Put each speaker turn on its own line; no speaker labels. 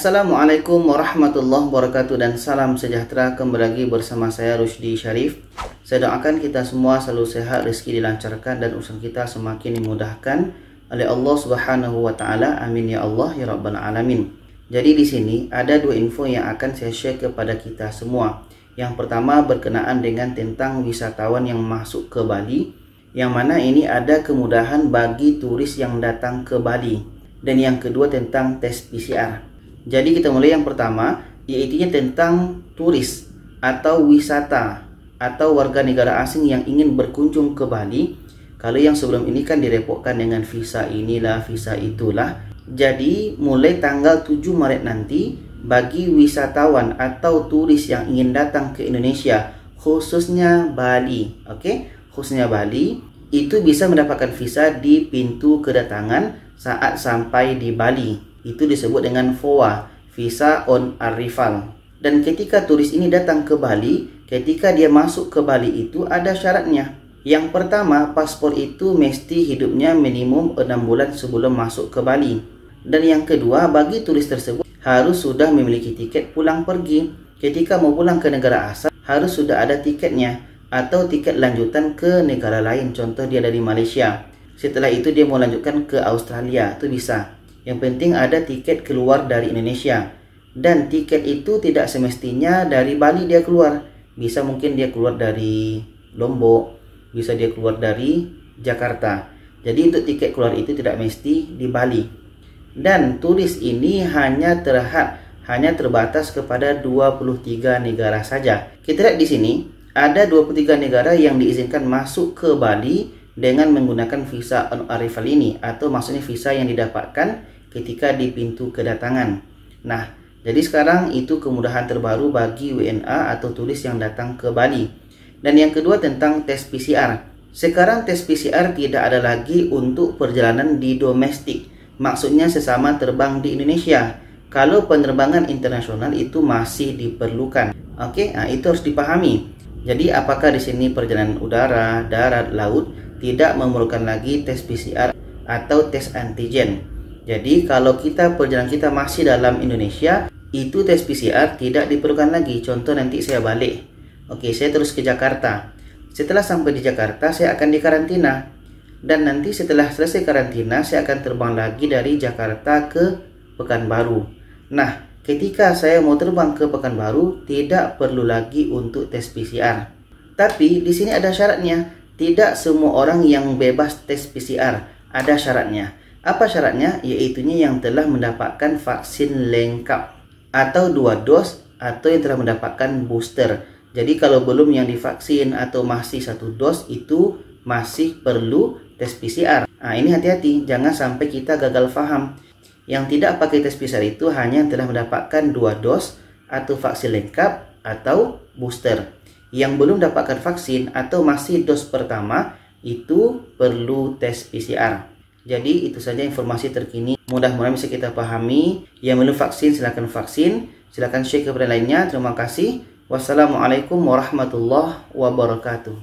Assalamualaikum warahmatullahi wabarakatuh dan salam sejahtera. Kembali lagi bersama saya Rusdi Syarif. Saya doakan kita semua selalu sehat, rezeki dilancarkan dan urusan kita semakin dimudahkan oleh Allah Subhanahu wa taala. Amin ya Allah ya rabbal alamin. Jadi di sini ada dua info yang akan saya share kepada kita semua. Yang pertama berkenaan dengan tentang wisatawan yang masuk ke Bali, yang mana ini ada kemudahan bagi turis yang datang ke Bali. Dan yang kedua tentang tes PCR. Jadi kita mulai yang pertama, yaitu tentang turis atau wisata atau warga negara asing yang ingin berkunjung ke Bali. Kalau yang sebelum ini kan direpotkan dengan visa inilah, visa itulah. Jadi mulai tanggal 7 Maret nanti, bagi wisatawan atau turis yang ingin datang ke Indonesia, khususnya Bali, khususnya Bali, itu bisa mendapatkan visa di pintu kedatangan saat sampai di Bali. Itu disebut dengan VOA, Visa on Arrival. Dan ketika turis ini datang ke Bali, ketika dia masuk ke Bali itu ada syaratnya. Yang pertama, paspor itu mesti hidupnya minimum 6 bulan sebelum masuk ke Bali. Dan yang kedua, bagi turis tersebut harus sudah memiliki tiket pulang pergi. Ketika mau pulang ke negara asal, harus sudah ada tiketnya atau tiket lanjutan ke negara lain. Contoh dia dari Malaysia. Setelah itu dia mau lanjutkan ke Australia, itu bisa. Yang penting ada tiket keluar dari Indonesia. Dan tiket itu tidak semestinya dari Bali dia keluar. Bisa mungkin dia keluar dari Lombok, bisa dia keluar dari Jakarta. Jadi untuk tiket keluar itu tidak mesti di Bali. Dan turis ini hanya terbatas kepada 23 negara saja. Kita lihat di sini ada 23 negara yang diizinkan masuk ke Bali dengan menggunakan visa on arrival ini, atau maksudnya visa yang didapatkan ketika di pintu kedatangan. Nah, jadi sekarang itu kemudahan terbaru bagi WNA atau turis yang datang ke Bali. Dan yang kedua tentang tes PCR. Sekarang tes PCR tidak ada lagi untuk perjalanan di domestik. Maksudnya sesama terbang di Indonesia. Kalau penerbangan internasional itu masih diperlukan. Nah itu harus dipahami. Jadi apakah di sini perjalanan udara, darat, laut tidak memerlukan lagi tes PCR atau tes antigen. Jadi kalau perjalanan kita masih dalam Indonesia, itu tes PCR tidak diperlukan lagi. Contoh nanti saya balik. Saya terus ke Jakarta. Setelah sampai di Jakarta, saya akan dikarantina. Dan nanti setelah selesai karantina, saya akan terbang lagi dari Jakarta ke Pekanbaru. Nah, ketika saya mau terbang ke Pekanbaru, tidak perlu lagi untuk tes PCR. Tapi di sini ada syaratnya. Tidak semua orang yang bebas tes PCR. Ada syaratnya. Apa syaratnya? Yaitunya yang telah mendapatkan vaksin lengkap atau 2 dos atau yang telah mendapatkan booster. Jadi kalau belum yang divaksin atau masih 1 dos itu masih perlu tes PCR. Nah ini hati-hati, jangan sampai kita gagal paham. Yang tidak pakai tes PCR itu hanya yang telah mendapatkan 2 dos atau vaksin lengkap atau booster. Yang belum dapatkan vaksin atau masih dos pertama itu perlu tes PCR. Jadi itu saja informasi terkini. Mudah-mudahan bisa kita pahami. Yang belum vaksin silakan vaksin. Silakan share kepada lainnya. Terima kasih. Wassalamualaikum warahmatullahi wabarakatuh.